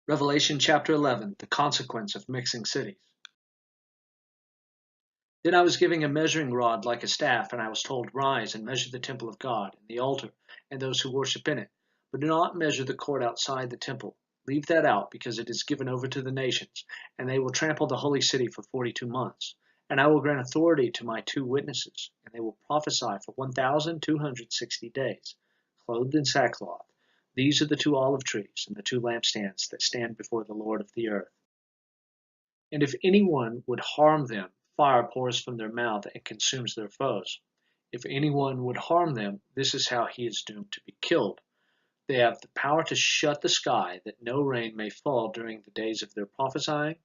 Revelation chapter 11, the consequence of mixing cities. Then I was given a measuring rod like a staff, and I was told, Rise and measure the temple of God, and the altar, and those who worship in it. But do not measure the court outside the temple. Leave that out, because it is given over to the nations, and they will trample the holy city for 42 months. And I will grant authority to my 2 witnesses, and they will prophesy for 1,260 days, clothed in sackcloth. These are the 2 olive trees and the 2 lampstands that stand before the Lord of the earth. And if anyone would harm them, fire pours from their mouth and consumes their foes. If anyone would harm them, this is how he is doomed to be killed. They have the power to shut the sky that no rain may fall during the days of their prophesying,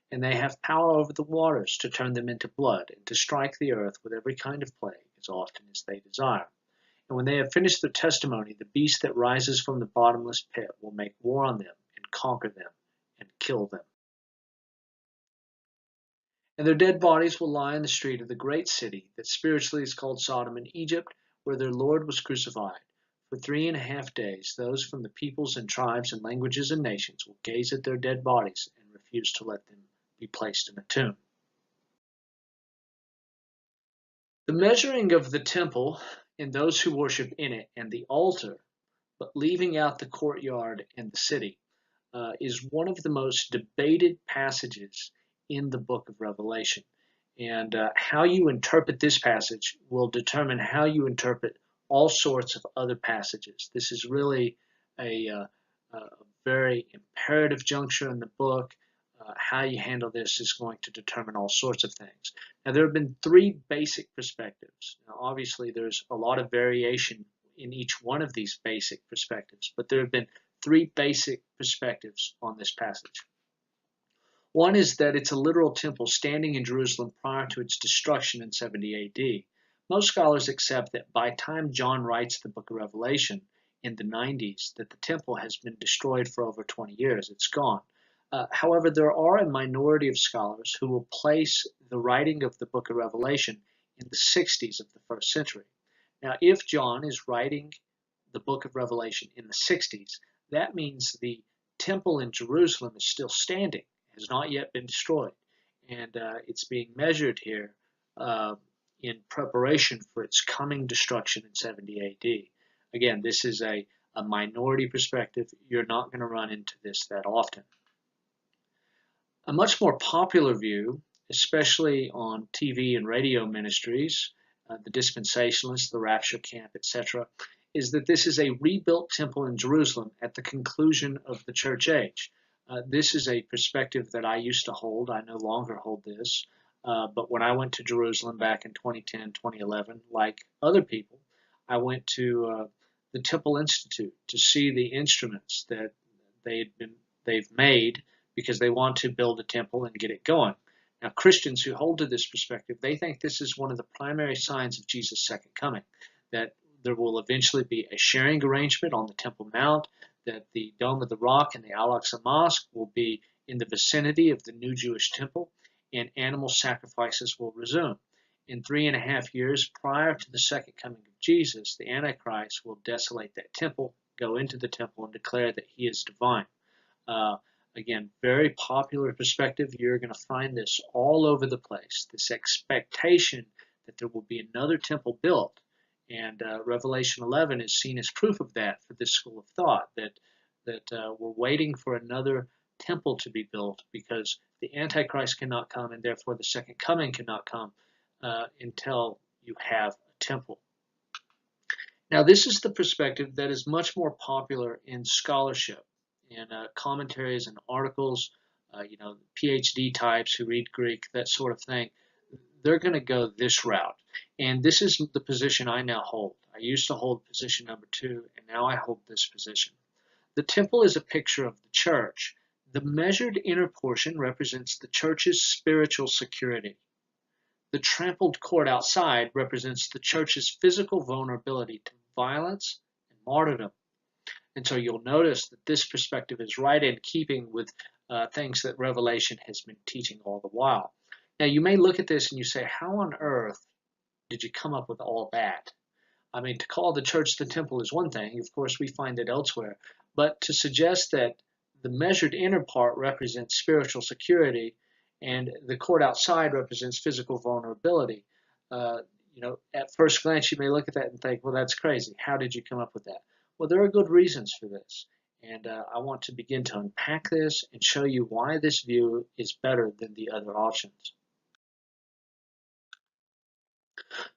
and they have power over the waters to turn them into blood and to strike the earth with every kind of plague as often as they desire. And when they have finished their testimony, the beast that rises from the bottomless pit will make war on them and conquer them and kill them. And their dead bodies will lie in the street of the great city that spiritually is called Sodom in Egypt, where their Lord was crucified. For 3.5 days, those from the peoples and tribes and languages and nations will gaze at their dead bodies and refuse to let them be placed in a tomb. The measuring of the temple and those who worship in it and the altar, but leaving out the courtyard and the city, is one of the most debated passages in the book of Revelation. And how you interpret this passage will determine how you interpret all sorts of other passages. This is really a very imperative juncture in the book. How you handle this is going to determine all sorts of things. Now, there have been 3 basic perspectives. Now, obviously, there's a lot of variation in each one of these basic perspectives, but there have been 3 basic perspectives on this passage. One is that it's a literal temple standing in Jerusalem prior to its destruction in 70 AD. Most scholars accept that by the time John writes the book of Revelation in the 90s, that the temple has been destroyed for over 20 years. It's gone. However, there are a minority of scholars who will place the writing of the book of Revelation in the 60s of the 1st century. Now, if John is writing the book of Revelation in the 60s, that means the temple in Jerusalem is still standing, has not yet been destroyed, and it's being measured here in preparation for its coming destruction in 70 AD. Again, this is a minority perspective. You're not going to run into this that often. A much more popular view, especially on TV and radio ministries, the dispensationalists, the rapture camp, etc., is that this is a rebuilt temple in Jerusalem at the conclusion of the church age. This is a perspective that I used to hold. I no longer hold this. But when I went to Jerusalem back in 2010, 2011, like other people, I went to the Temple Institute to see the instruments that they've made because they want to build a temple and get it going. Now, Christians who hold to this perspective, they think this is one of the primary signs of Jesus' second coming, that there will eventually be a sharing arrangement on the Temple Mount, that the Dome of the Rock and the Al-Aqsa Mosque will be in the vicinity of the new Jewish temple, and animal sacrifices will resume. In 3.5 years prior to the second coming of Jesus, the Antichrist will desolate that temple, go into the temple, and declare that he is divine. Again, very popular perspective. You're going to find this all over the place, this expectation that there will be another temple built. And Revelation 11 is seen as proof of that for this school of thought, that we're waiting for another temple to be built because the Antichrist cannot come, and therefore the second coming cannot come until you have a temple. Now, this is the perspective that is much more popular in scholarship, in commentaries and articles, PhD types who read Greek, that sort of thing. They're going to go this route. And this is the position I now hold. I used to hold position number 2, and now I hold this position. The temple is a picture of the church. The measured inner portion represents the church's spiritual security. The trampled court outside represents the church's physical vulnerability to violence and martyrdom. And so you'll notice that this perspective is right in keeping with things that Revelation has been teaching all the while. Now, you may look at this and you say, how on earth did you come up with all that? I mean, to call the church the temple is one thing. Of course, we find it elsewhere. But to suggest that the measured inner part represents spiritual security, and the court outside represents physical vulnerability. At first glance, you may look at that and think, well, that's crazy. How did you come up with that? Well, there are good reasons for this. And I want to begin to unpack this and show you why this view is better than the other options.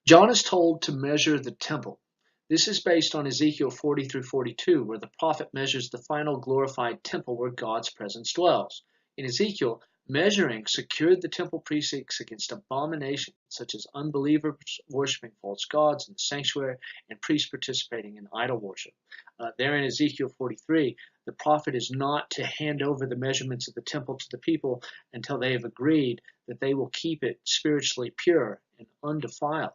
John is told to measure the temple. This is based on Ezekiel 40 through 42, where the prophet measures the final glorified temple where God's presence dwells. In Ezekiel, measuring secured the temple precincts against abominations such as unbelievers worshiping false gods in the sanctuary and priests participating in idol worship. There in Ezekiel 43, the prophet is not to hand over the measurements of the temple to the people until they have agreed that they will keep it spiritually pure and undefiled.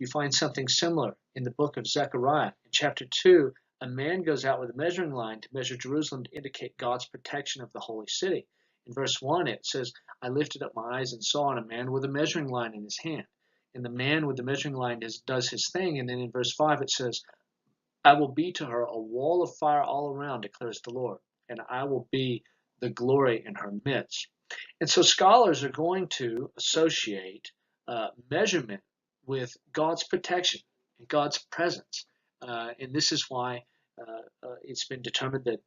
You find something similar in the book of Zechariah. In chapter 2, a man goes out with a measuring line to measure Jerusalem to indicate God's protection of the holy city. In verse 1, it says, I lifted up my eyes and saw a man with a measuring line in his hand. And the man with the measuring line does his thing. And then in verse 5, it says, I will be to her a wall of fire all around, declares the Lord, and I will be the glory in her midst. And so scholars are going to associate measurement with God's protection and God's presence. And this is why it's been determined that,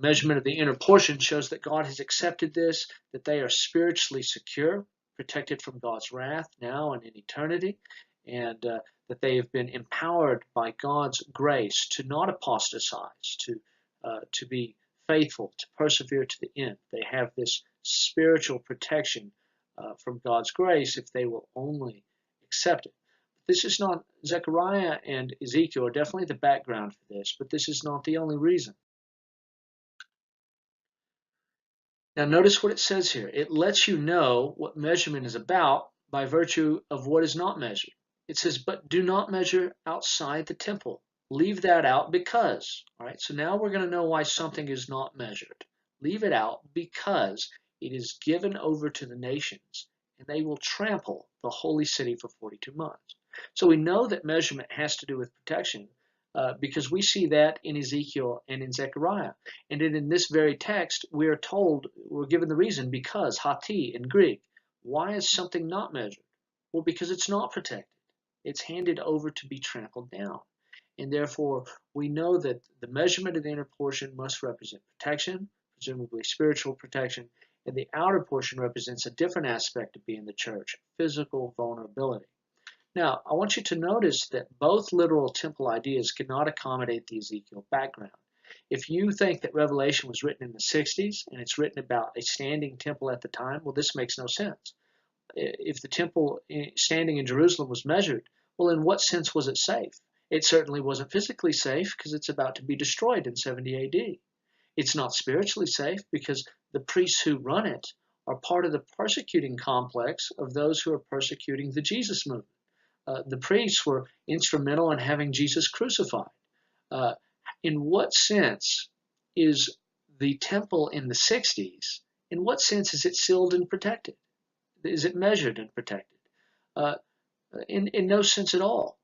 measurement of the inner portion shows that God has accepted this, that they are spiritually secure, protected from God's wrath now and in eternity, and that they have been empowered by God's grace to not apostatize, to be faithful, to persevere to the end. They have this spiritual protection from God's grace if they will only accept it. This is not, Zechariah and Ezekiel are definitely the background for this, but this is not the only reason. Now notice what it says here. It lets you know what measurement is about by virtue of what is not measured. It says, but do not measure outside the temple. Leave that out because. All right, so now we're going to know why something is not measured. Leave it out because it is given over to the nations, and they will trample the holy city for 42 months. So we know that measurement has to do with protection because we see that in Ezekiel and in Zechariah. And in this very text, we're given the reason because, hati in Greek. Why is something not measured? Well, because it's not protected. It's handed over to be trampled down. And therefore, we know that the measurement of the inner portion must represent protection, presumably spiritual protection, and the outer portion represents a different aspect of being the church, physical vulnerability. Now, I want you to notice that both literal temple ideas cannot accommodate the Ezekiel background. If you think that Revelation was written in the 60s and it's written about a standing temple at the time, well, this makes no sense. If the temple standing in Jerusalem was measured, well, in what sense was it safe? It certainly wasn't physically safe because it's about to be destroyed in 70 AD. It's not spiritually safe because the priests who run it are part of the persecuting complex of those who are persecuting the Jesus movement. The priests were instrumental in having Jesus crucified. In what sense is the temple in the 60s, in what sense is it sealed and protected? Is it measured and protected? In no sense at all.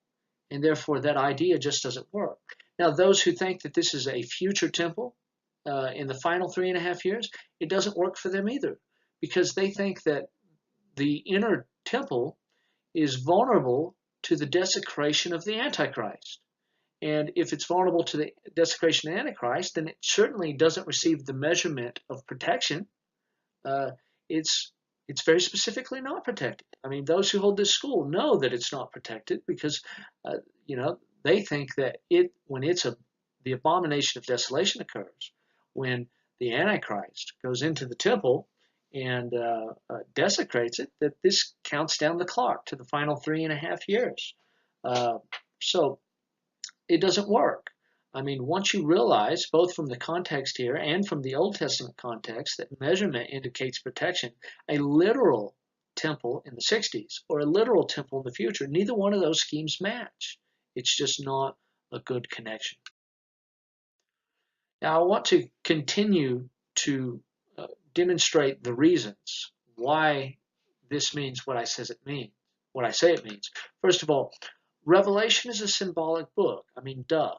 And therefore, that idea just doesn't work. Now, those who think that this is a future temple in the final 3.5 years, it doesn't work for them either, because they think that the inner temple is vulnerable to the desecration of the Antichrist. And if it's vulnerable to the desecration of the Antichrist, then it certainly doesn't receive the measurement of protection. It's very specifically not protected. I mean, those who hold this school know that it's not protected because, they think that when the abomination of desolation occurs, when the Antichrist goes into the temple and desecrates it, that this counts down the clock to the final 3.5 years. So it doesn't work. I mean, once you realize, both from the context here and from the Old Testament context, that measurement indicates protection, a literal temple in the 60s or a literal temple in the future, neither one of those schemes match. It's just not a good connection. Now, I want to continue to demonstrate the reasons why this means what I say it means. First of all, Revelation is a symbolic book. I mean, duh.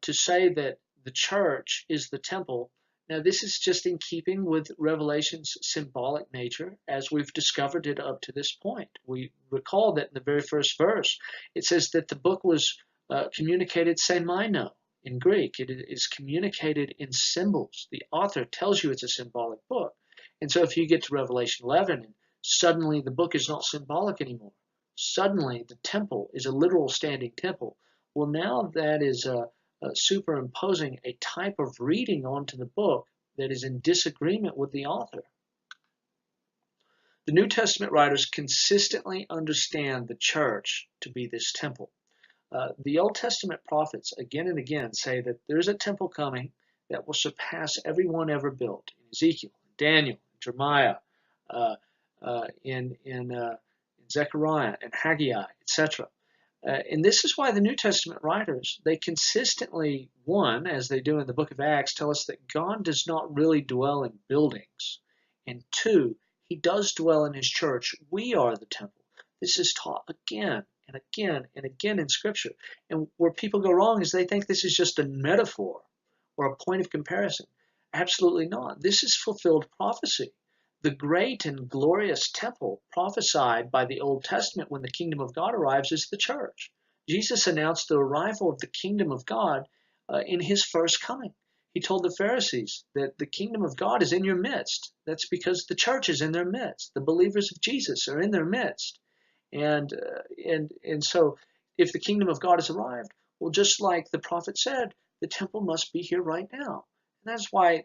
To say that the church is the temple. Now, this is just in keeping with Revelation's symbolic nature as we've discovered it up to this point. We recall that in the very first verse, it says that the book was communicated semeino in Greek. It is communicated in symbols. The author tells you it's a symbolic book. And so if you get to Revelation 11, and suddenly the book is not symbolic anymore, suddenly the temple is a literal standing temple, well, now that is superimposing a type of reading onto the book that is in disagreement with the author. The New Testament writers consistently understand the church to be this temple. The Old Testament prophets again and again say that there's a temple coming that will surpass every one ever built. In Ezekiel, Daniel, Jeremiah, in Zechariah and Haggai, etc. And this is why the New Testament writers, they consistently, one, as they do in the book of Acts, tell us that God does not really dwell in buildings. And two, he does dwell in his church. We are the temple. This is taught again and again and again in Scripture. And where people go wrong is they think this is just a metaphor or a point of comparison. Absolutely not. This is fulfilled prophecy. The great and glorious temple prophesied by the Old Testament when the kingdom of God arrives is the church. Jesus announced the arrival of the kingdom of God in his first coming. He told the Pharisees that the kingdom of God is in your midst. That's because the church is in their midst. The believers of Jesus are in their midst. And so if the kingdom of God has arrived, well, just like the prophet said, the temple must be here right now. And that's why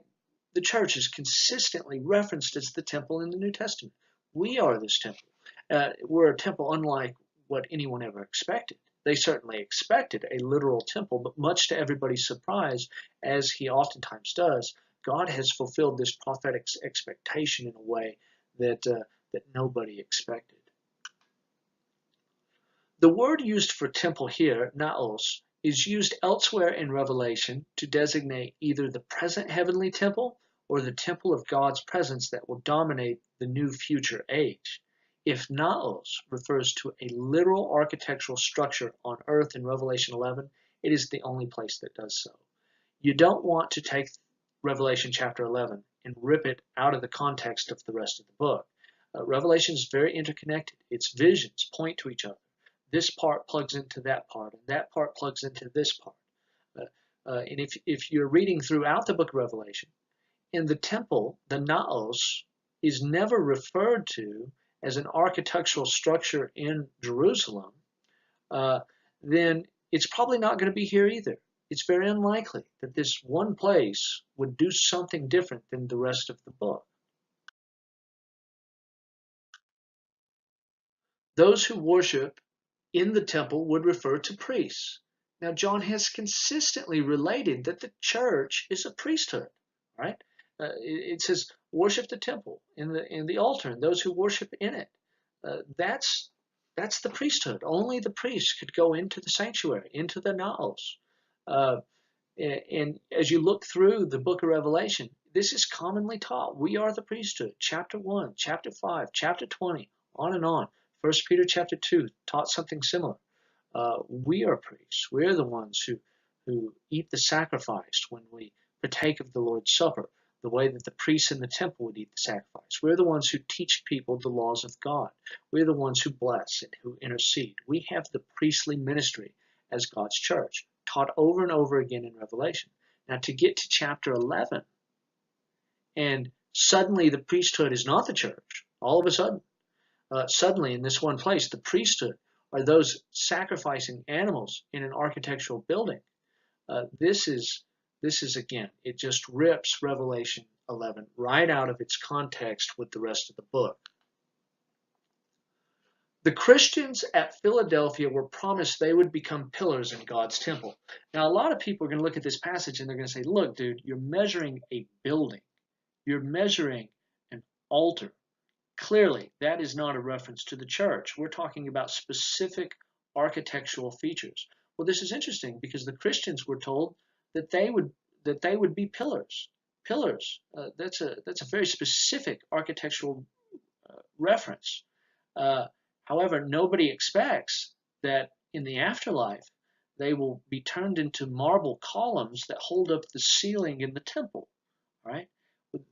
the church is consistently referenced as the temple in the New Testament. We are this temple. We're a temple unlike what anyone ever expected. They certainly expected a literal temple, but much to everybody's surprise, as he oftentimes does, God has fulfilled this prophetic expectation in a way that nobody expected. The word used for temple here, naos, is used elsewhere in Revelation to designate either the present heavenly temple or the temple of God's presence that will dominate the new future age. If naos refers to a literal architectural structure on earth in Revelation 11, it is the only place that does so. You don't want to take Revelation chapter 11 and rip it out of the context of the rest of the book. Revelation is very interconnected. Its visions point to each other. This part plugs into that part, and that part plugs into this part. And if you're reading throughout the book of Revelation, in the temple, the naos is never referred to as an architectural structure in Jerusalem, then it's probably not going to be here either. It's very unlikely that this one place would do something different than the rest of the book. Those who worship in the temple would refer to priests. Now, John has consistently related that the church is a priesthood, right? It says, worship the temple in the altar and those who worship in it. That's the priesthood. Only the priests could go into the sanctuary, into the naos. And as you look through the book of Revelation, this is commonly taught. We are the priesthood. Chapter 1, chapter 5, chapter 20, on and on. 1 Peter chapter 2 taught something similar. We are priests. We're the ones who eat the sacrifice when we partake of the Lord's Supper, the way that the priests in the temple would eat the sacrifice. We're the ones who teach people the laws of God. We're the ones who bless and who intercede. We have the priestly ministry as God's church, taught over and over again in Revelation. Now, to get to chapter 11, and suddenly the priesthood is not the church, all of a sudden, suddenly in this one place, the priesthood are those sacrificing animals in an architectural building. This is again, it just rips Revelation 11 right out of its context with the rest of the book. The Christians at Philadelphia were promised they would become pillars in God's temple. Now, a lot of people are going to look at this passage and they're going to say, look, dude, you're measuring a building. You're measuring an altar. Clearly, that is not a reference to the church. We're talking about specific architectural features. Well, this is interesting because the Christians were told that they would be pillars. Pillars. That's a very specific architectural reference. However, nobody expects that in the afterlife they will be turned into marble columns that hold up the ceiling in the temple. All right?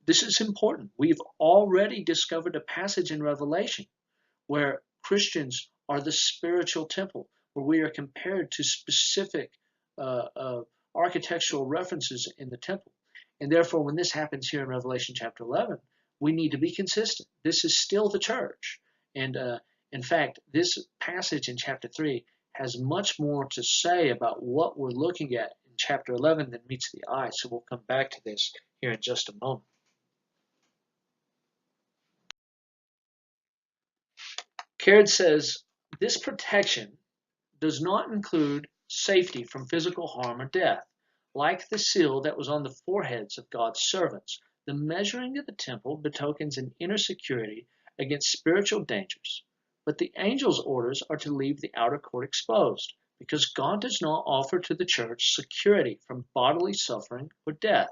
This is important. We've already discovered a passage in Revelation where Christians are the spiritual temple, where we are compared to specific architectural references in the temple. And therefore, when this happens here in Revelation chapter 11, we need to be consistent. This is still the church. And in fact, this passage in chapter 3 has much more to say about what we're looking at in chapter 11 than meets the eye. So we'll come back to this here in just a moment. Caird says, this protection does not include safety from physical harm or death. Like the seal that was on the foreheads of God's servants, the measuring of the temple betokens an inner security against spiritual dangers. But the angel's orders are to leave the outer court exposed, because God does not offer to the church security from bodily suffering or death.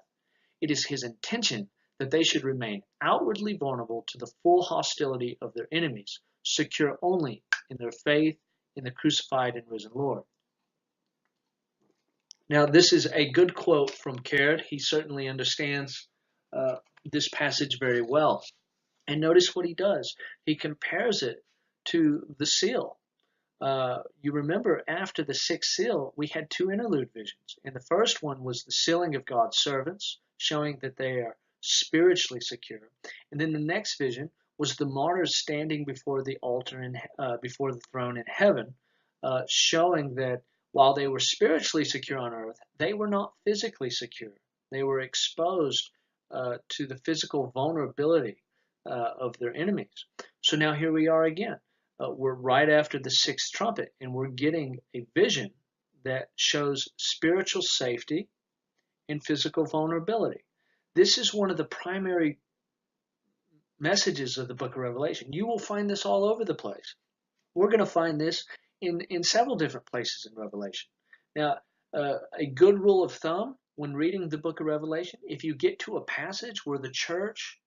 It is his intention that they should remain outwardly vulnerable to the full hostility of their enemies, secure only in their faith in the crucified and risen Lord. Now, this is a good quote from Caird. He certainly understands this passage very well. And notice what he does. He compares it to the seal. You remember after the sixth seal, we had two interlude visions. And the first one was the sealing of God's servants, showing that they are spiritually secure. And then the next vision was the martyrs standing before the altar and before the throne in heaven, showing that while they were spiritually secure on earth, they were not physically secure. They were exposed to the physical vulnerability of their enemies. So now here we are again. We're right after the sixth trumpet, and we're getting a vision that shows spiritual safety and physical vulnerability. This is one of the primary messages of the book of Revelation. You will find this all over the place. We're going to find this in several different places in Revelation. Now, a good rule of thumb when reading the book of Revelation, if you get to a passage where the church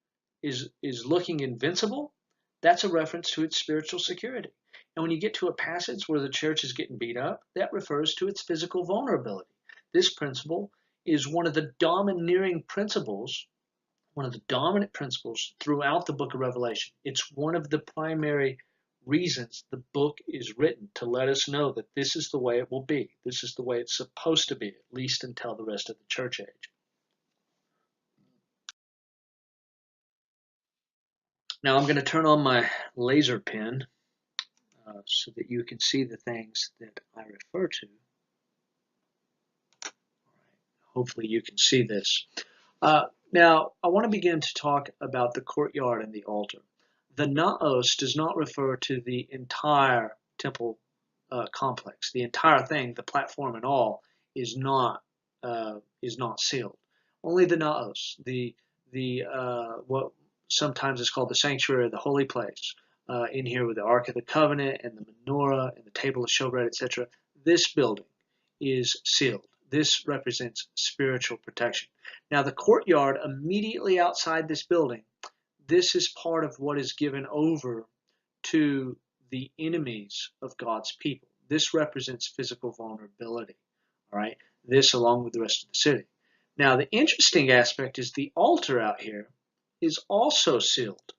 is looking invincible, that's a reference to its spiritual security. And when you get to a passage where the church is getting beat up, that refers to its physical vulnerability. This principle is one of the domineering principles, one of the dominant principles throughout the book of Revelation. It's one of the primary reasons the book is written, to let us know that this is the way it will be. This is the way it's supposed to be, at least until the rest of the church age. Now I'm going to turn on my laser pen so that you can see the things that I refer to. All right. Hopefully you can see this. Now I want to begin to talk about the courtyard and the altar. The naos does not refer to the entire temple complex. The entire thing, the platform and all, is not sealed. Only the naos, the what sometimes is called the sanctuary, the holy place, in here with the Ark of the Covenant and the menorah and the table of showbread, etc. This building is sealed. This represents spiritual protection. Now the courtyard immediately outside this building, this is part of what is given over to the enemies of God's people. This represents physical vulnerability. All right, this along with the rest of the city. Now the interesting aspect is the altar out here is also sealed.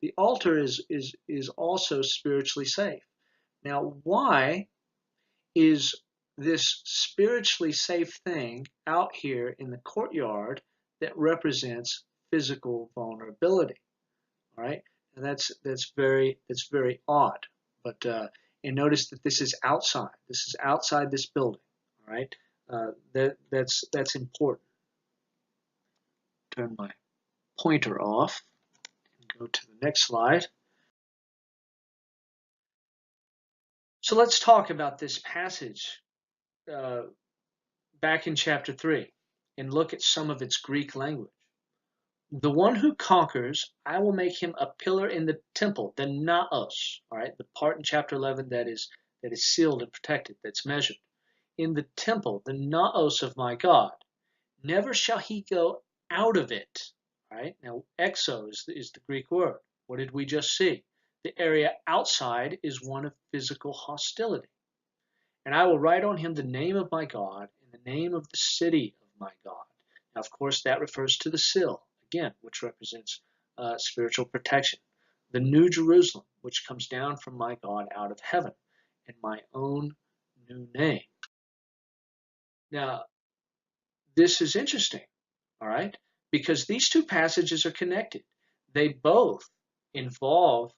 The altar is also spiritually safe. Now, why is this spiritually safe thing out here in the courtyard that represents physical vulnerability? All right, and that's very odd. But and notice that this is outside. This is outside this building. All right, that's important. Turn my pointer off and go to the next slide. So let's talk about this passage back in chapter 3 and look at some of its Greek language. The one who conquers, I will make him a pillar in the temple, the naos, all right, the part in chapter 11 that is sealed and protected, that's measured. In the temple, the naos of my God, never shall he go out of it. All right, now exo is the Greek word. What did we just see? The area outside is one of physical hostility. And I will write on him the name of my God and the name of the city of my God. Now, of course, that refers to the seal, again, which represents spiritual protection. The New Jerusalem, which comes down from my God out of heaven, and my own new name. Now, this is interesting, all right, because these two passages are connected. They both involve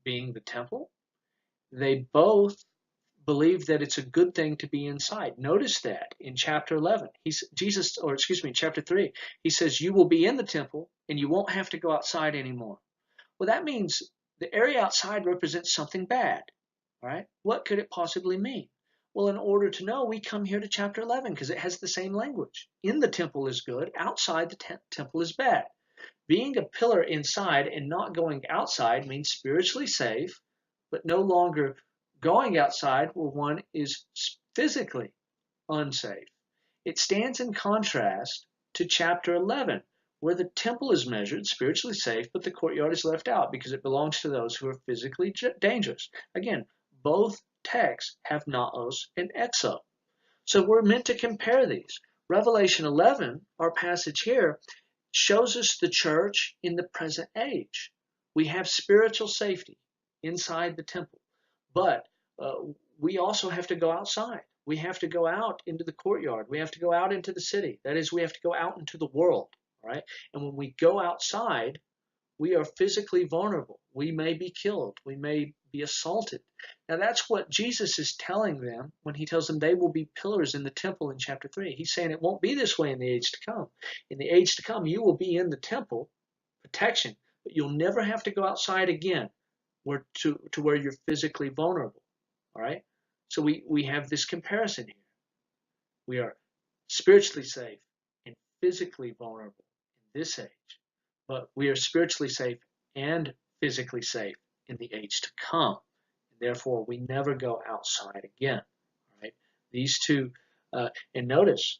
being the temple. They both believe that it's a good thing to be inside. Notice that in chapter 11, chapter 3, he says, you will be in the temple and you won't have to go outside anymore. Well, that means the area outside represents something bad, all right? What could it possibly mean? Well, in order to know, we come here to chapter 11 because it has the same language. In the temple is good, outside the temple is bad. Being a pillar inside and not going outside means spiritually safe, but no longer going outside where one is physically unsafe. It stands in contrast to chapter 11, where the temple is measured, spiritually safe, but the courtyard is left out because it belongs to those who are physically dangerous. Again, both texts have naos and exo. So we're meant to compare these. Revelation 11, our passage here, shows us the church in the present age. We have spiritual safety inside the temple, but we also have to go outside. We have to go out into the courtyard. We have to go out into the city. That is, we have to go out into the world, right? And when we go outside, we are physically vulnerable. We may be killed. We may be assaulted. Now, that's what Jesus is telling them when he tells them they will be pillars in the temple in chapter 3. He's saying it won't be this way in the age to come. In the age to come, you will be in the temple, protection, but you'll never have to go outside again to where you're physically vulnerable. All right? So we have this comparison here. We are spiritually safe and physically vulnerable in this age, but we are spiritually safe and physically safe in the age to come. And therefore, we never go outside again. All right? These two, and notice,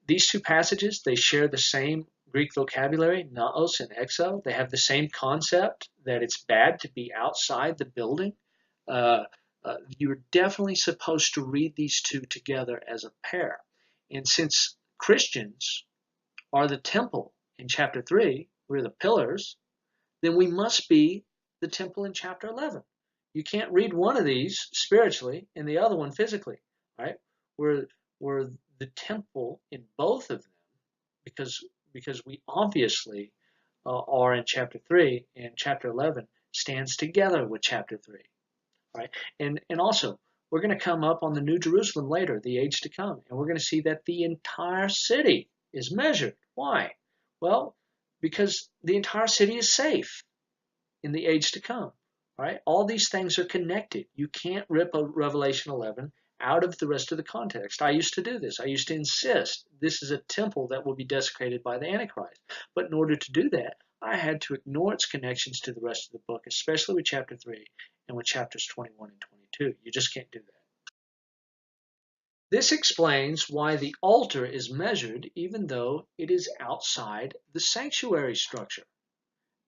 these two passages, they share the same Greek vocabulary, naos and exo. They have the same concept that it's bad to be outside the building. You're definitely supposed to read these two together as a pair. And since Christians are the temple in chapter 3, we're the pillars, then we must be the temple in chapter 11. You can't read one of these spiritually and the other one physically, right? We're the temple in both of them because we obviously are in chapter 3, and chapter 11 stands together with chapter 3. Right? And also, we're going to come up on the New Jerusalem later, the age to come, and we're going to see that the entire city is measured. Why? Well, because the entire city is safe in the age to come. Right? All these things are connected. You can't rip a Revelation 11 out of the rest of the context. I used to do this. I used to insist this is a temple that will be desecrated by the Antichrist. But in order to do that, I had to ignore its connections to the rest of the book, especially with chapter 3 and with chapters 21 and 22. You just can't do that. This explains why the altar is measured even though it is outside the sanctuary structure.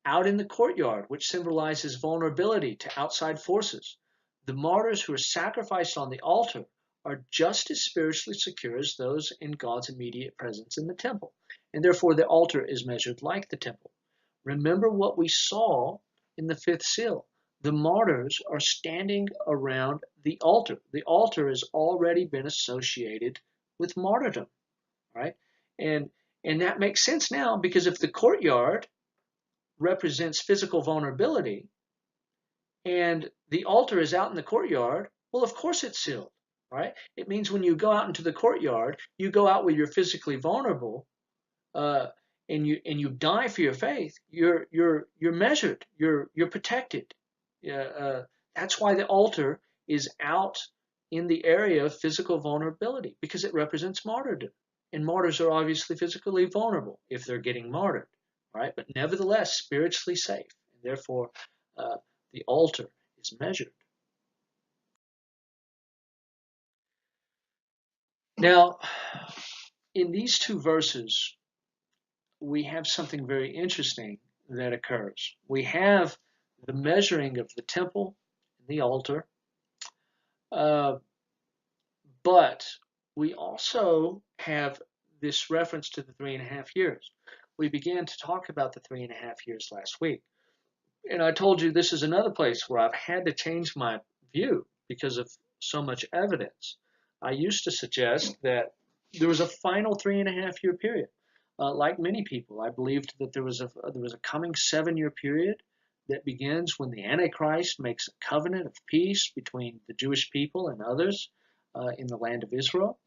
Out in the courtyard, which symbolizes vulnerability to outside forces, the martyrs who are sacrificed on the altar are just as spiritually secure as those in God's immediate presence in the temple, and therefore the altar is measured like the temple. Remember what we saw in the fifth seal. The martyrs are standing around the altar. The altar has already been associated with martyrdom, right? And that makes sense now, because if the courtyard represents physical vulnerability and the altar is out in the courtyard, well, of course it's sealed, right? It means when you go out into the courtyard, you go out where you're physically vulnerable, and you die for your faith. You're measured. You're protected. That's why the altar is out in the area of physical vulnerability, because it represents martyrdom, and martyrs are obviously physically vulnerable if they're getting martyred, right? But nevertheless, spiritually safe, and therefore the altar is measured. Now, in these two verses, we have something very interesting that occurs. We have the measuring of the temple and the altar. But we also have this reference to the 3.5 years. We began to talk about the 3.5 years last week. And I told you this is another place where I've had to change my view because of so much evidence. I used to suggest that there was a final 3.5 year period. Like many people, I believed that there was a coming 7 year period that begins when the Antichrist makes a covenant of peace between the Jewish people and others in the land of Israel,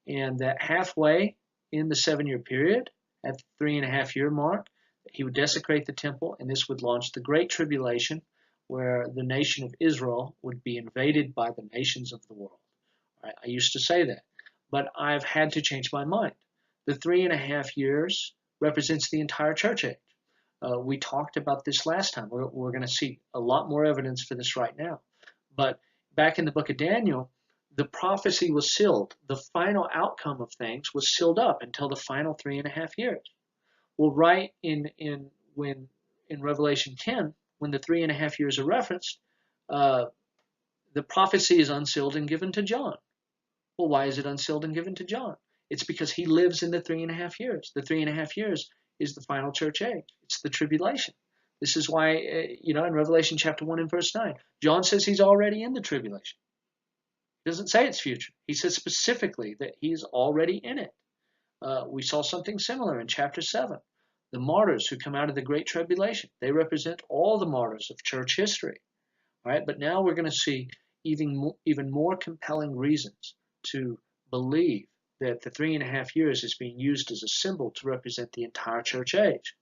and that halfway in the 7 year period, at the 3.5 year mark, he would desecrate the temple, and this would launch the Great Tribulation, where the nation of Israel would be invaded by the nations of the world. I used to say that, but I've had to change my mind. The 3.5 years represents the entire church age. We talked about this last time. We're going to see a lot more evidence for this right now. But back in the book of Daniel, the prophecy was sealed. The final outcome of things was sealed up until the final 3.5 years. Well, right in Revelation 10, when the 3.5 years are referenced, the prophecy is unsealed and given to John. Well, why is it unsealed and given to John? It's because he lives in the 3.5 years. The 3.5 years is the final church age. It's the tribulation. This is why, in Revelation chapter 1 and verse 9, John says he's already in the tribulation. He doesn't say it's future. He says specifically that he's already in it. We saw something similar in chapter 7. The martyrs who come out of the Great Tribulation, they represent all the martyrs of church history. Right? But now we're going to see even more compelling reasons to believe that the 3.5 years is being used as a symbol to represent the entire church age.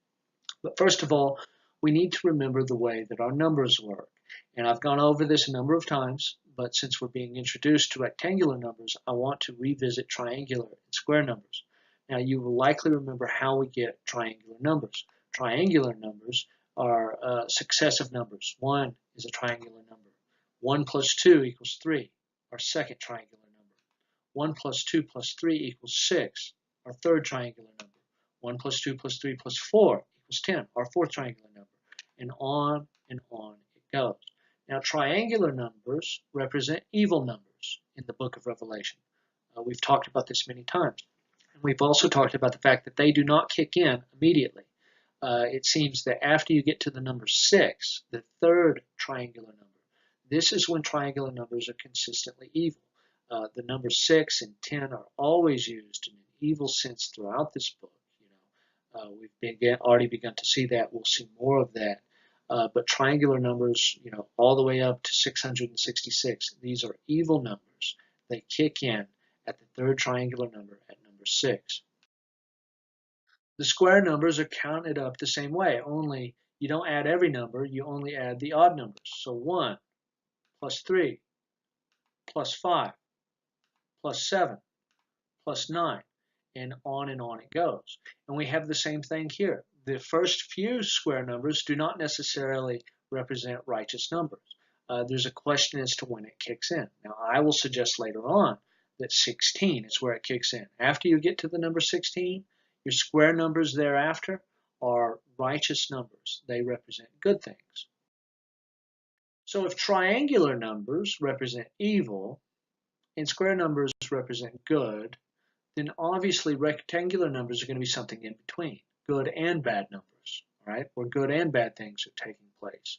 But first of all, we need to remember the way that our numbers work. And I've gone over this a number of times, but since we're being introduced to rectangular numbers, I want to revisit triangular and square numbers. Now, you will likely remember how we get triangular numbers. Triangular numbers are successive numbers. 1 is a triangular number. 1 plus 2 equals 3, our second triangular number. 1 plus 2 plus 3 equals 6, our third triangular number. 1 plus 2 plus 3 plus 4 equals 10, our fourth triangular number. And on it goes. Now, triangular numbers represent evil numbers in the book of Revelation. We've talked about this many times. And we've also talked about the fact that they do not kick in immediately. It seems that after you get to the number 6, the third triangular number, this is when triangular numbers are consistently evil. The numbers 6 and 10 are always used in an evil sense throughout this book. We've already begun to see that. We'll see more of that. But triangular numbers, all the way up to 666, these are evil numbers. They kick in at the third triangular number at number 6. The square numbers are counted up the same way, only you don't add every number, you only add the odd numbers. So 1 plus 3 plus 5 plus 7 plus 9, and on it goes. And we have the same thing here. The first few square numbers do not necessarily represent righteous numbers. There's a question as to when it kicks in. Now, I will suggest later on that 16 is where it kicks in. After you get to the number 16, your square numbers thereafter are righteous numbers. They represent good things. So if triangular numbers represent evil and square numbers represent good, then obviously rectangular numbers are going to be something in between, good and bad numbers, right? Where good and bad things are taking place.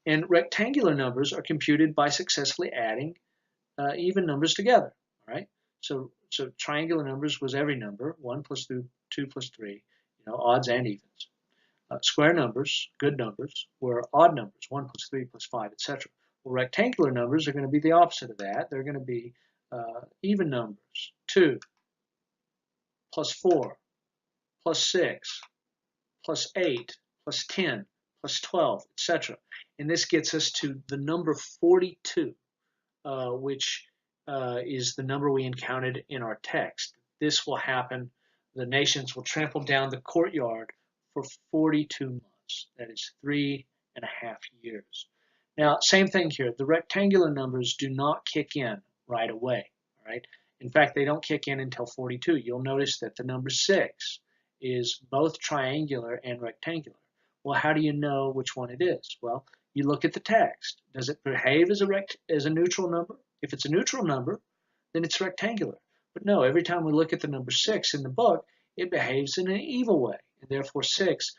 And rectangular numbers are computed by successfully adding even numbers together, right? So triangular numbers was every number, 1 plus 2 plus 3, odds and evens. Square numbers, good numbers, were odd numbers, 1 plus 3 plus 5, etc. Well, rectangular numbers are going to be the opposite of that. They're going to be even numbers, 2 plus 4 plus 6 plus 8 plus 10 plus 12, etc. And this gets us to the number 42, which is the number we encountered in our text. This will happen. The nations will trample down the courtyard for 42 months. That is 3.5 years. Now, same thing here. The rectangular numbers do not kick in right away. Right? In fact, they don't kick in until 42. You'll notice that the number 6 is both triangular and rectangular. Well, how do you know which one it is? Well, you look at the text. Does it behave as a neutral number? If it's a neutral number, then it's rectangular. But no, every time we look at the number 6 in the book, it behaves in an evil way, and therefore 6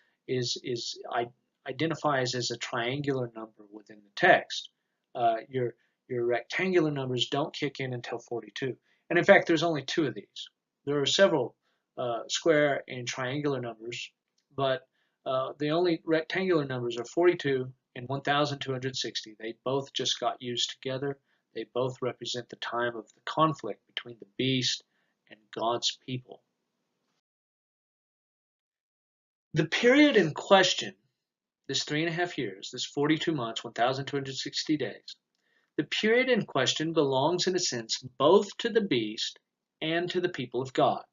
identifies as a triangular number within the text. Your rectangular numbers don't kick in until 42. And in fact, there's only 2 of these. There are several square and triangular numbers, but the only rectangular numbers are 42 and 1260. They both just got used together. They both represent the time of the conflict between the beast and God's people. The period in question, this 3.5 years, this 42 months, 1260 days, the period in question belongs in a sense both to the beast and to the people of God.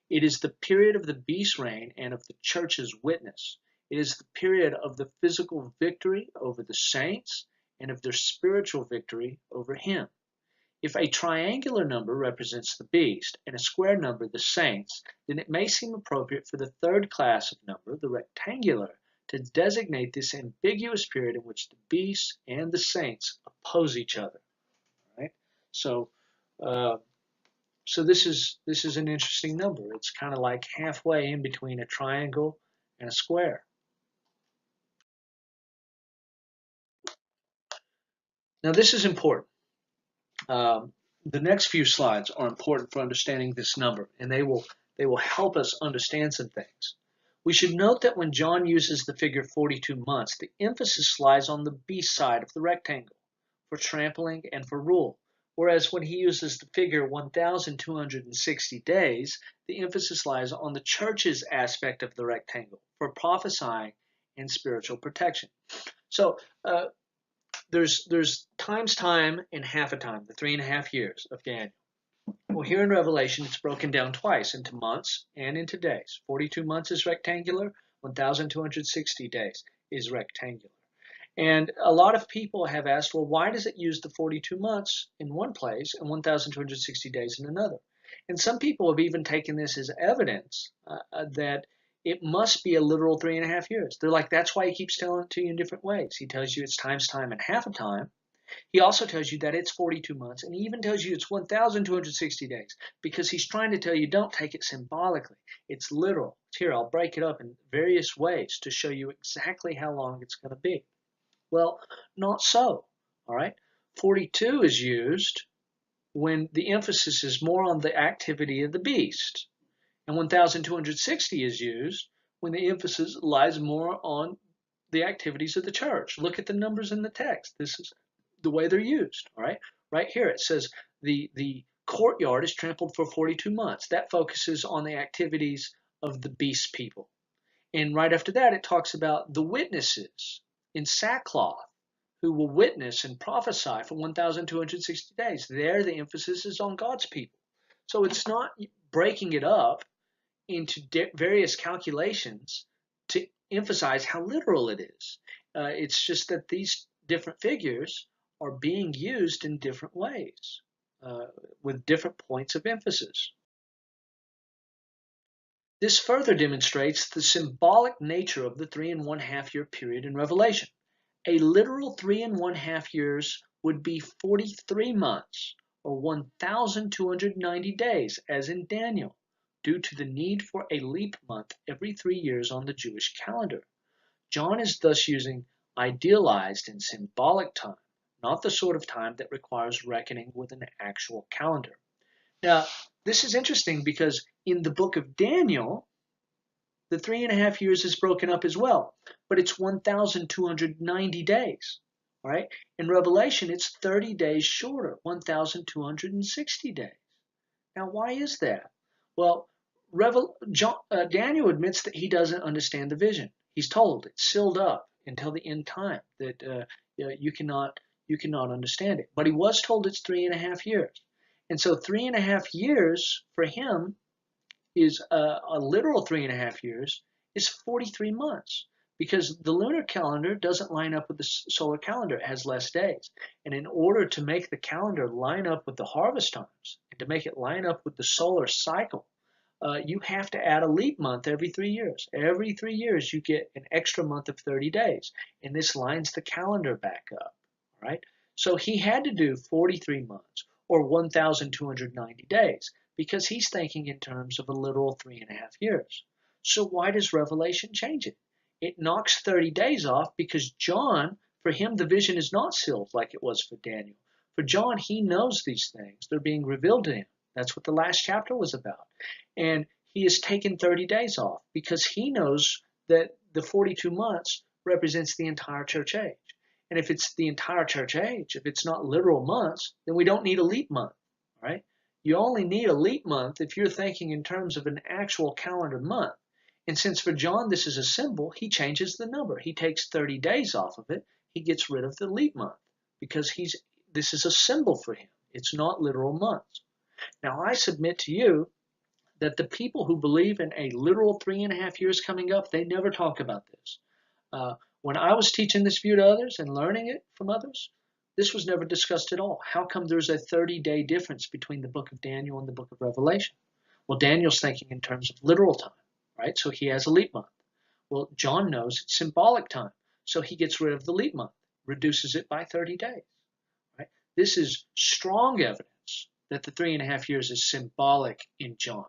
It is the period of the beast's reign and of the church's witness. It is the period of the physical victory over the saints and of their spiritual victory over him. If a triangular number represents the beast and a square number the saints, then it may seem appropriate for the third class of number, the rectangular, to designate this ambiguous period in which the beast and the saints oppose each other. Right? So this is an interesting number. It's kind of like halfway in between a triangle and a square. Now this is important. The next few slides are important for understanding this number, and they will help us understand some things. We should note that when John uses the figure 42 months, the emphasis lies on the beast side of the rectangle, for trampling and for rule, whereas when he uses the figure 1260 days, the emphasis lies on the church's aspect of the rectangle, for prophesying and spiritual protection. So there's times time and half a time, the 3.5 years of Daniel. Well, here in Revelation, it's broken down twice, into months and into days. 42 months is rectangular, 1260 days is rectangular. And a lot of people have asked, well, why does it use the 42 months in one place and 1260 days in another? And some people have even taken this as evidence that it must be a literal 3.5 years. They're like, that's why he keeps telling it to you in different ways. He tells you it's times time and half a time. He also tells you that it's 42 months, and he even tells you it's 1260 days, because he's trying to tell you don't take it symbolically. It's literal. Here, I'll break it up in various ways to show you exactly how long it's going to be. Well, not so, all right? 42 is used when the emphasis is more on the activity of the beast, and 1260 is used when the emphasis lies more on the activities of the church. Look at the numbers in the text. This is the way they're used, all right? Right here it says the courtyard is trampled for 42 months. That focuses on the activities of the beast people. And right after that, it talks about the witnesses in sackcloth who will witness and prophesy for 1260 days. There, the emphasis is on God's people. So it's not breaking it up into various calculations to emphasize how literal it is. It's just that these different figures are being used in different ways with different points of emphasis. This further demonstrates the symbolic nature of the 3.5 year period in Revelation. A literal 3.5 years would be 43 months, or 1,290 days, as in Daniel, due to the need for a leap month every 3 years on the Jewish calendar. John is thus using idealized and symbolic time, not the sort of time that requires reckoning with an actual calendar. Now, this is interesting because in the book of Daniel, the 3.5 years is broken up as well, but it's 1,290 days. All right? In Revelation, it's 30 days shorter, 1,260 days. Now, why is that? Well, Daniel admits that he doesn't understand the vision. He's told it's sealed up until the end time, that you cannot understand it. But he was told it's 3.5 years. And so 3.5 years for him is a literal 3.5 years is 43 months, because the lunar calendar doesn't line up with the solar calendar. It has less days. And in order to make the calendar line up with the harvest times and to make it line up with the solar cycle, you have to add a leap month every 3 years. Every 3 years, you get an extra month of 30 days. And this lines the calendar back up, right? So he had to do 43 months, or 1,290 days, because he's thinking in terms of a literal 3.5 years. So why does Revelation change it? It knocks 30 days off because John, for him, the vision is not sealed like it was for Daniel. For John, he knows these things. They're being revealed to him. That's what the last chapter was about. And he has taken 30 days off because he knows that the 42 months represents the entire church age. And if it's the entire church age, if it's not literal months, then we don't need a leap month, right? You only need a leap month if you're thinking in terms of an actual calendar month. And since for John this is a symbol, he changes the number. He takes 30 days off of it. He gets rid of the leap month because this is a symbol for him. It's not literal months. Now I submit to you that the people who believe in a literal 3.5 years coming up, they never talk about this. When I was teaching this view to others and learning it from others, this was never discussed at all. How come there's a 30-day difference between the book of Daniel and the book of Revelation? Well, Daniel's thinking in terms of literal time, right? So he has a leap month. Well, John knows it's symbolic time, so he gets rid of the leap month, reduces it by 30 days, right? This is strong evidence that the 3.5 years is symbolic in John.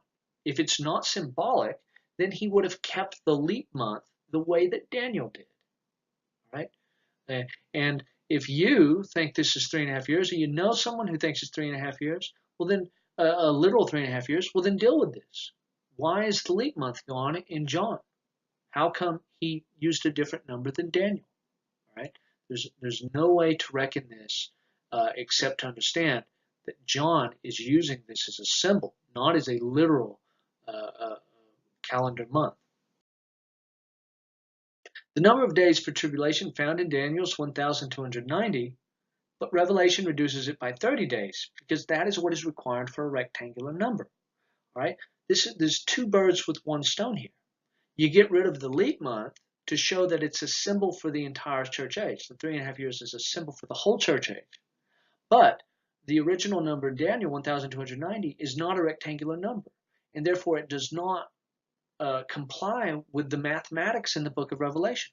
If it's not symbolic, then he would have kept the leap month the way that Daniel did, right? And if you think this is 3.5 years, or you know someone who thinks it's 3.5 years, well then, a literal 3.5 years, well then deal with this. Why is the leap month gone in John? How come he used a different number than Daniel, right? There's no way to reckon this except to understand that John is using this as a symbol, not as a literal calendar month. The number of days for tribulation found in Daniel is 1,290, but Revelation reduces it by 30 days because that is what is required for a rectangular number. Right? There's two birds with one stone here. You get rid of the leap month to show that it's a symbol for the entire church age. The 3.5 years is a symbol for the whole church age. But the original number in Daniel, 1,290, is not a rectangular number, and therefore it does not comply with the mathematics in the book of Revelation.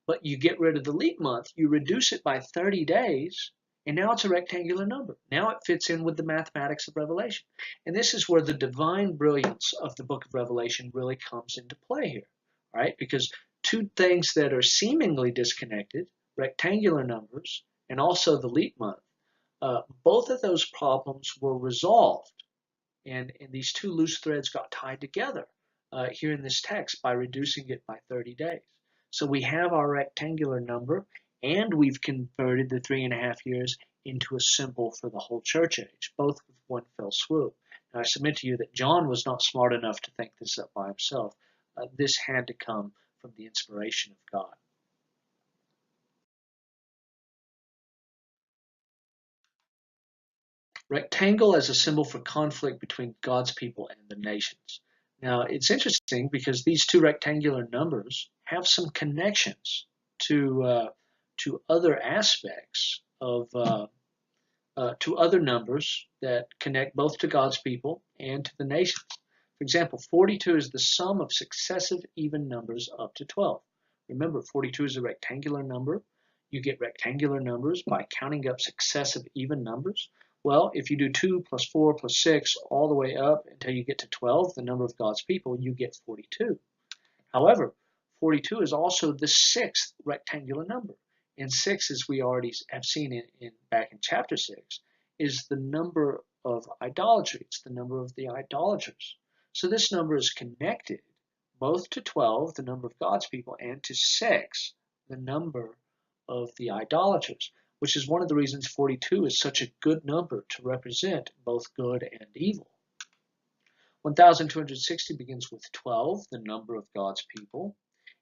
But you get rid of the leap month, you reduce it by 30 days, and now it's a rectangular number. Now it fits in with the mathematics of Revelation. And this is where the divine brilliance of the book of Revelation really comes into play here, right? Because two things that are seemingly disconnected, rectangular numbers and also the leap month, both of those problems were resolved. And these two loose threads got tied together here in this text by reducing it by 30 days. So we have our rectangular number, and we've converted the 3.5 years into a symbol for the whole church age, both with one fell swoop. Now I submit to you that John was not smart enough to think this up by himself. This had to come from the inspiration of God. Rectangle as a symbol for conflict between God's people and the nations. Now, it's interesting because these two rectangular numbers have some connections to other aspects of to other numbers that connect both to God's people and to the nations. For example, 42 is the sum of successive even numbers up to 12. Remember, 42 is a rectangular number. You get rectangular numbers by counting up successive even numbers. Well, if you do 2 plus 4 plus 6 all the way up until you get to 12, the number of God's people, you get 42. However, 42 is also the sixth rectangular number. And 6, as we already have seen back in chapter 6, is the number of idolatry. It's the number of the idolaters. So this number is connected both to 12, the number of God's people, and to 6, the number of the idolaters, which is one of the reasons 42 is such a good number to represent both good and evil. 1,260 begins with 12, the number of God's people,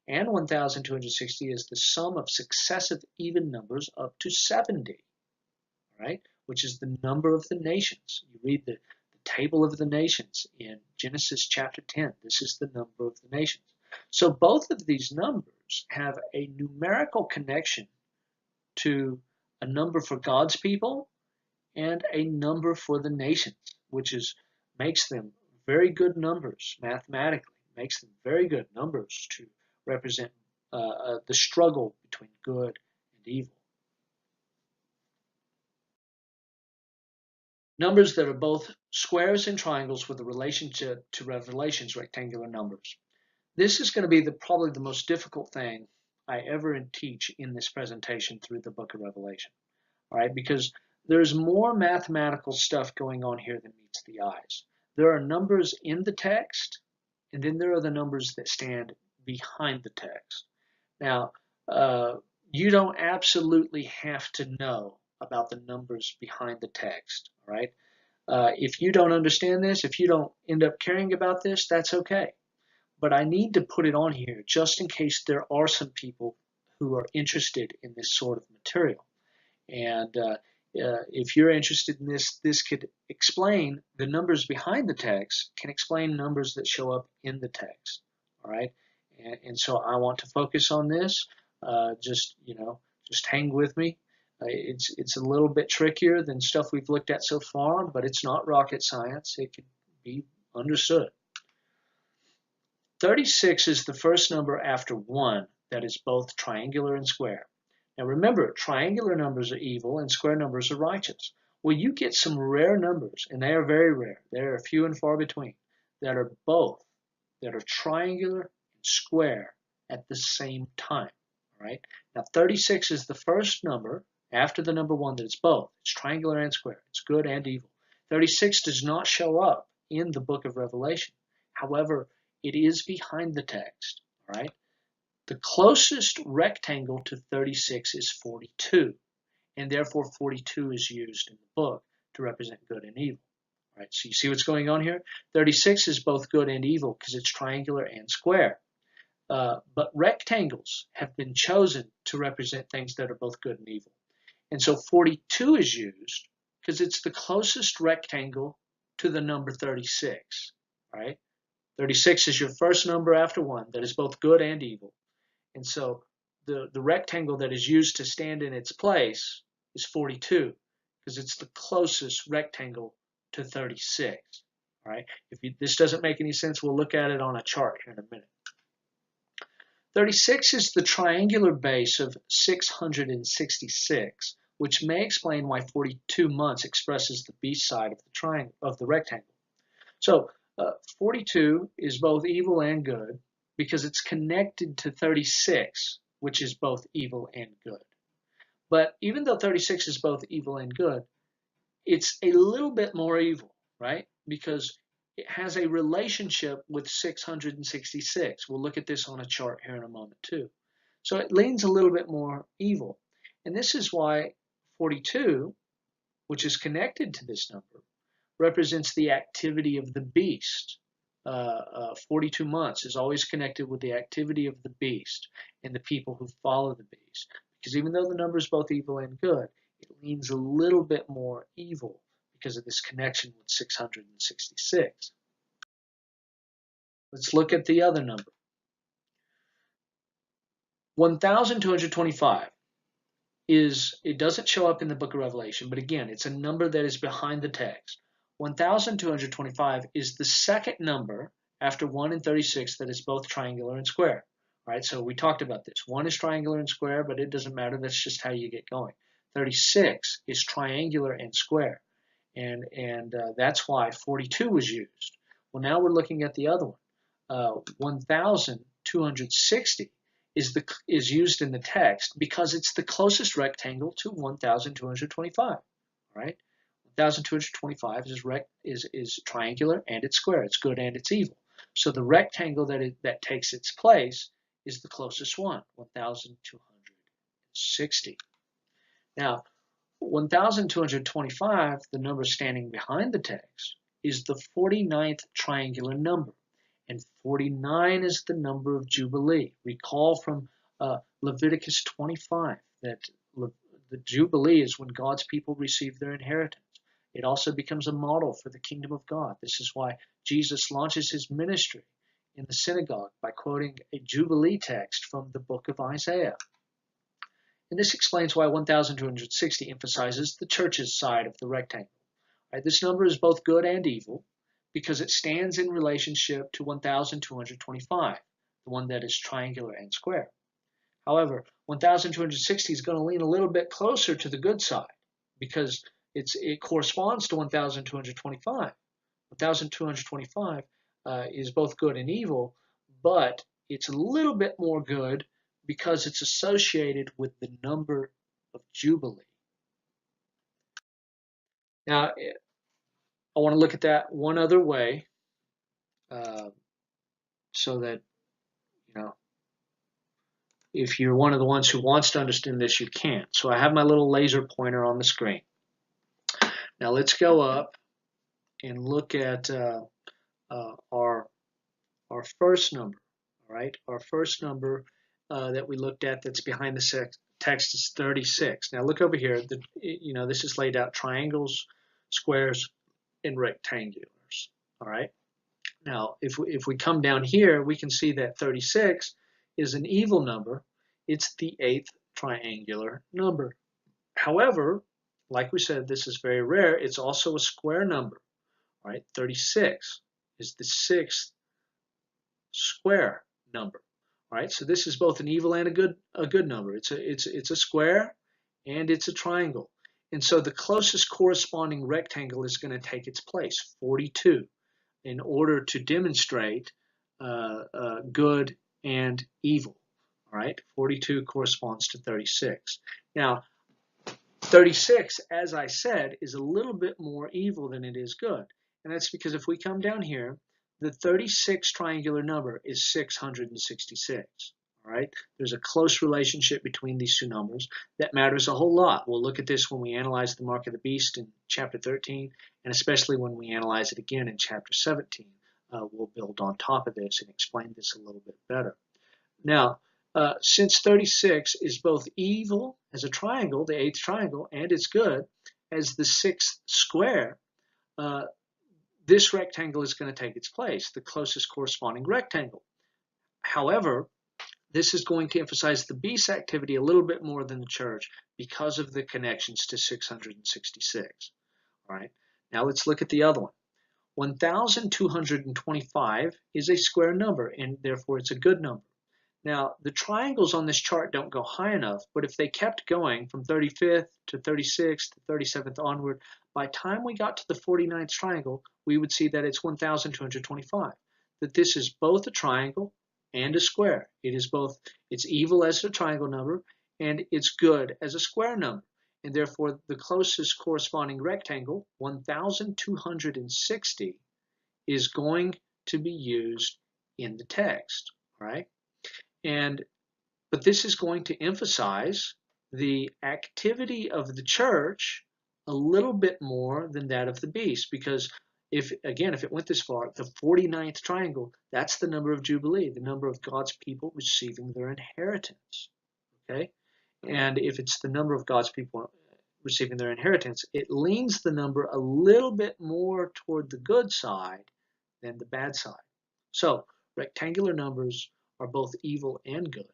and 1,260 is the sum of successive even numbers up to 70, right? Which is the number of the nations. You read the table of the nations in Genesis chapter 10. This is the number of the nations. So both of these numbers have a numerical connection to a number for God's people and a number for the nations, which makes them very good numbers mathematically, makes them very good numbers to represent the struggle between good and evil. Numbers that are both squares and triangles with a relationship to Revelation's rectangular numbers. This is going to be probably the most difficult thing I ever teach in this presentation through the book of Revelation. All right, because there's more mathematical stuff going on here than meets the eyes. There are numbers in the text, and then there are the numbers that stand behind the text. Now, you don't absolutely have to know about the numbers behind the text, all right? If you don't understand this, if you don't end up caring about this, that's okay. But I need to put it on here just in case there are some people who are interested in this sort of material. And if you're interested in this, this could explain the numbers behind the text, can explain numbers that show up in the text. All right, and so I want to focus on this. Just hang with me. It's a little bit trickier than stuff we've looked at so far, but it's not rocket science. It can be understood. 36 is the first number after 1 that is both triangular and square. Now remember, triangular numbers are evil and square numbers are righteous. Well, you get some rare numbers, and they are very rare. They are few and far between, that are triangular and square at the same time. All right. Now 36 is the first number after the number 1 that is both. It's triangular and square. It's good and evil. 36 does not show up in the book of Revelation. However, it is behind the text. All right. The closest rectangle to 36 is 42, and therefore 42 is used in the book to represent good and evil. All right, so you see what's going on here? 36 is both good and evil because it's triangular and square. But rectangles have been chosen to represent things that are both good and evil. And so 42 is used because it's the closest rectangle to the number 36. All right? 36 is your first number after 1 that is both good and evil. And so the rectangle that is used to stand in its place is 42 because it's the closest rectangle to 36. All right. This doesn't make any sense, we'll look at it on a chart here in a minute. 36 is the triangular base of 666, which may explain why 42 months expresses the beast side of the triangle of the rectangle. So 42 is both evil and good, because it's connected to 36, which is both evil and good. But even though 36 is both evil and good, it's a little bit more evil, right? Because it has a relationship with 666. We'll look at this on a chart here in a moment too. So it leans a little bit more evil. And this is why 42, which is connected to this number, represents the activity of the beast. 42 months is always connected with the activity of the beast and the people who follow the beast. Because even though the number is both evil and good, it leans a little bit more evil because of this connection with 666. Let's look at the other number. 1,225 it doesn't show up in the book of Revelation, but again, it's a number that is behind the text. 1,225 is the second number after 1 and 36 that is both triangular and square. All right, so we talked about this. 1 is triangular and square, but it doesn't matter. That's just how you get going. 36 is triangular and square, and that's why 42 was used. Well, now we're looking at the other one. 1,260 is used in the text because it's the closest rectangle to 1,225. All right. 1,225 is triangular and it's square. It's good and it's evil. So the rectangle that takes its place is the closest one, 1,260. Now, 1,225, the number standing behind the text, is the 49th triangular number. And 49 is the number of Jubilee. Recall from Leviticus 25 that the Jubilee is when God's people receive their inheritance. It also becomes a model for the kingdom of God. This is why Jesus launches his ministry in the synagogue by quoting a Jubilee text from the book of Isaiah. And this explains why 1,260 emphasizes the church's side of the rectangle. Right, this number is both good and evil because it stands in relationship to 1,225, the one that is triangular and square. However, 1,260 is going to lean a little bit closer to the good side because it corresponds to 1,225. 1,225 is both good and evil, but it's a little bit more good because it's associated with the number of Jubilee. Now, I want to look at that one other way, so that, you know, if you're one of the ones who wants to understand this, you can. So I have my little laser pointer on the screen. Now let's go up and look at our first number. All right, our first number that we looked at that's behind the text is 36. Now look over here. This is laid out triangles, squares, and rectangulars. All right. Now, if we come down here, we can see that 36 is an evil number. It's the 8th triangular number. However, like we said, this is very rare. It's also a square number. All right, 36 is the 6th square number. All right, so this is both an evil and a good number. It's a square and it's a triangle. And so the closest corresponding rectangle is going to take its place, 42, in order to demonstrate good and evil. All right, 42 corresponds to 36. Now, 36, as I said, is a little bit more evil than it is good. And that's because if we come down here, the 36 triangular number is 666. All right, there's a close relationship between these two numbers that matters a whole lot. We'll look at this when we analyze the mark of the beast in chapter 13, and especially when we analyze it again in chapter 17. We'll build on top of this and explain this a little bit better. Now, since 36 is both evil as a triangle, the 8th triangle, and it's good as the 6th square, this rectangle is going to take its place, the closest corresponding rectangle. However, this is going to emphasize the beast activity a little bit more than the church because of the connections to 666. All right, now let's look at the other one. 1,225 is a square number, and therefore it's a good number. Now, the triangles on this chart don't go high enough, but if they kept going from 35th to 36th to 37th onward, by the time we got to the 49th triangle, we would see that it's 1,225. That this is both a triangle and a square. It's evil as a triangle number, and it's good as a square number. And therefore, the closest corresponding rectangle, 1,260, is going to be used in the text, right? But this is going to emphasize the activity of the church a little bit more than that of the beast, because if it went this far, the 49th triangle, that's the number of Jubilee, the number of God's people receiving their inheritance, okay? And if it's the number of God's people receiving their inheritance, it leans the number a little bit more toward the good side than the bad side. So rectangular numbers are both evil and good,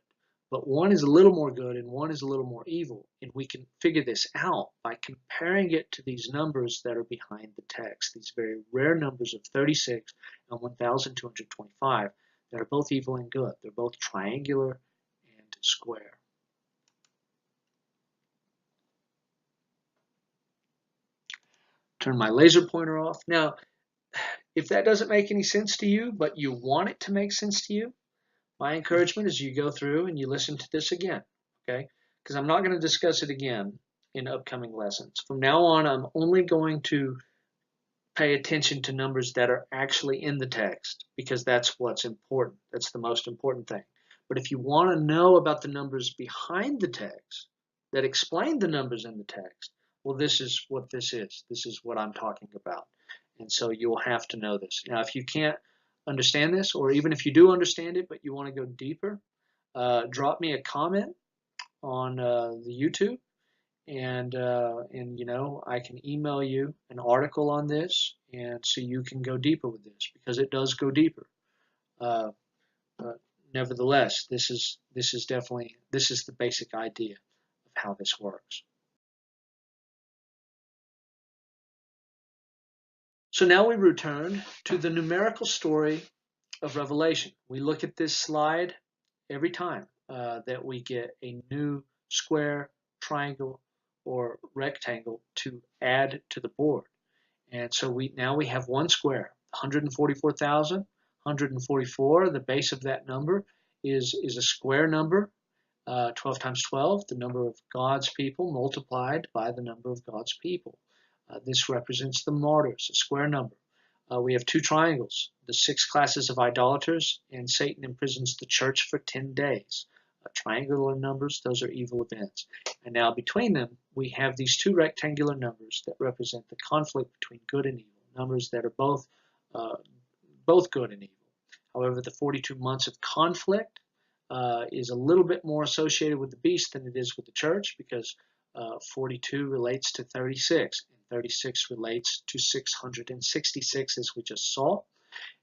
but one is a little more good and one is a little more evil, and we can figure this out by comparing it to these numbers that are behind the text, these very rare numbers of 36 and 1,225 that are both evil and good. They're both triangular and square. Turn my laser pointer off. Now, if that doesn't make any sense to you, but you want it to make sense to you, my encouragement is you go through and you listen to this again, okay? Because I'm not going to discuss it again in upcoming lessons. From now on, I'm only going to pay attention to numbers that are actually in the text, because that's what's important. That's the most important thing. But if you want to know about the numbers behind the text that explain the numbers in the text, well, this is what this is. This is what I'm talking about. And so you'll have to know this. Now, if you can't understand this, or even if you do understand it, but you want to go deeper, drop me a comment on the YouTube, and I can email you an article on this, and so you can go deeper with this, because it does go deeper. Nevertheless, this is the basic idea of how this works. So now we return to the numerical story of Revelation. We look at this slide every time that we get a new square, triangle, or rectangle to add to the board. And so now we have one square, 144,000, 144. The base of that number is a square number, 12 times 12, the number of God's people multiplied by the number of God's people. This represents the martyrs, a square number. We have two triangles, the 6 classes of idolaters, and Satan imprisons the church for 10 days. Triangular numbers, those are evil events. And now between them, we have these two rectangular numbers that represent the conflict between good and evil, numbers that are both good and evil. However, the 42 months of conflict is a little bit more associated with the beast than it is with the church, because 42 relates to 36, and 36 relates to 666, as we just saw.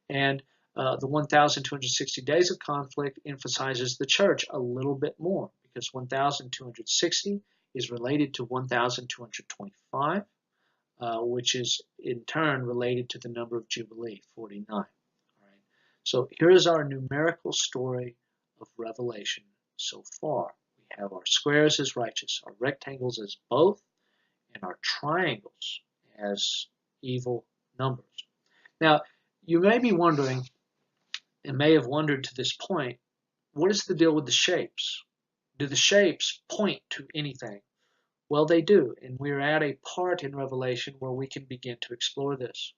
And the 1,260 days of conflict emphasizes the church a little bit more, because 1,260 is related to 1,225, which is in turn related to the number of Jubilee, 49. All right. So here is our numerical story of Revelation so far. We have our squares as righteous, our rectangles as both, and our triangles as evil numbers. Now, you may be wondering, and may have wondered to this point, what is the deal with the shapes? Do the shapes point to anything? Well, they do, and we're at a part in Revelation where we can begin to explore this.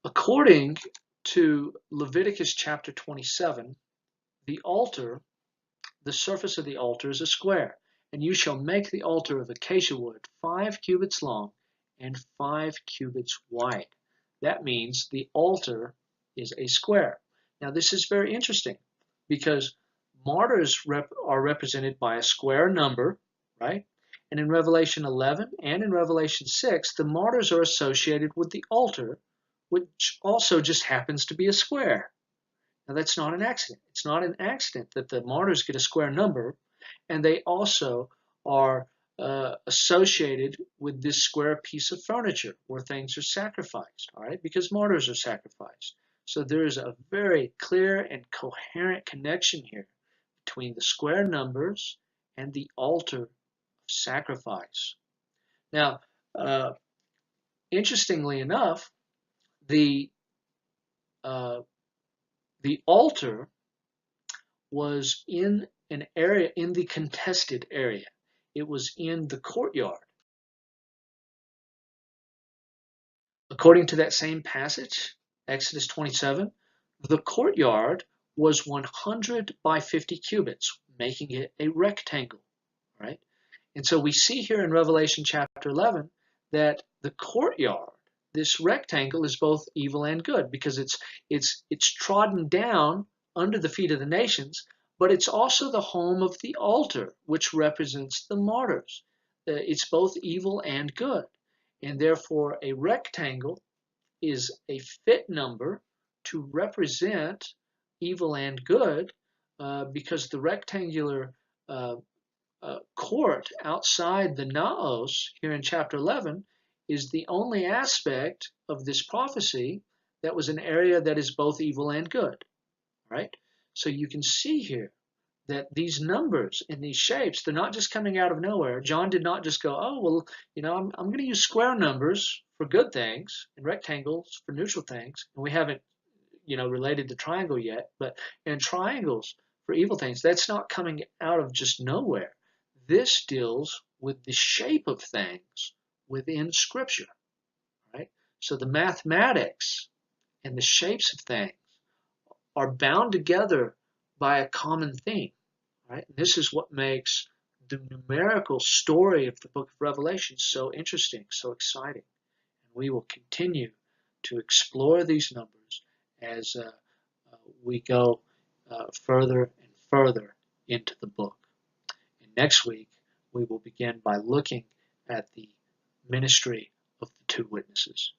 According to Leviticus chapter 27, the altar, the surface of the altar is a square, and you shall make the altar of acacia wood 5 cubits long and 5 cubits wide. That means the altar is a square. Now this is very interesting, because martyrs are represented by a square number, right? And in Revelation 11 and in Revelation 6, the martyrs are associated with the altar, which also just happens to be a square. Now that's not an accident. It's not an accident that the martyrs get a square number, and they also are associated with this square piece of furniture where things are sacrificed, all right? Because martyrs are sacrificed. So there is a very clear and coherent connection here between the square numbers and the altar of sacrifice. Now, interestingly enough, the altar was in an area, in the contested area. It was in the courtyard. According to that same passage, Exodus 27, the courtyard was 100 by 50 cubits, making it a rectangle, right? And so we see here in Revelation chapter 11 that the courtyard, this rectangle, is both evil and good, because it's trodden down under the feet of the nations, but it's also the home of the altar, which represents the martyrs. It's both evil and good, and therefore a rectangle is a fit number to represent evil and good, because the rectangular court outside the naos here in chapter 11 is the only aspect of this prophecy that was an area that is both evil and good, right? So you can see here that these numbers and these shapes, they're not just coming out of nowhere. John did not just go, oh, well, I'm going to use square numbers for good things and rectangles for neutral things. And we haven't, related the triangle yet, and triangles for evil things. That's not coming out of just nowhere. This deals with the shape of things within Scripture, right? So the mathematics and the shapes of things are bound together by a common theme, right? And this is what makes the numerical story of the book of Revelation so interesting, so exciting. And we will continue to explore these numbers as we go further and further into the book. And next week, we will begin by looking at the ministry of the two witnesses.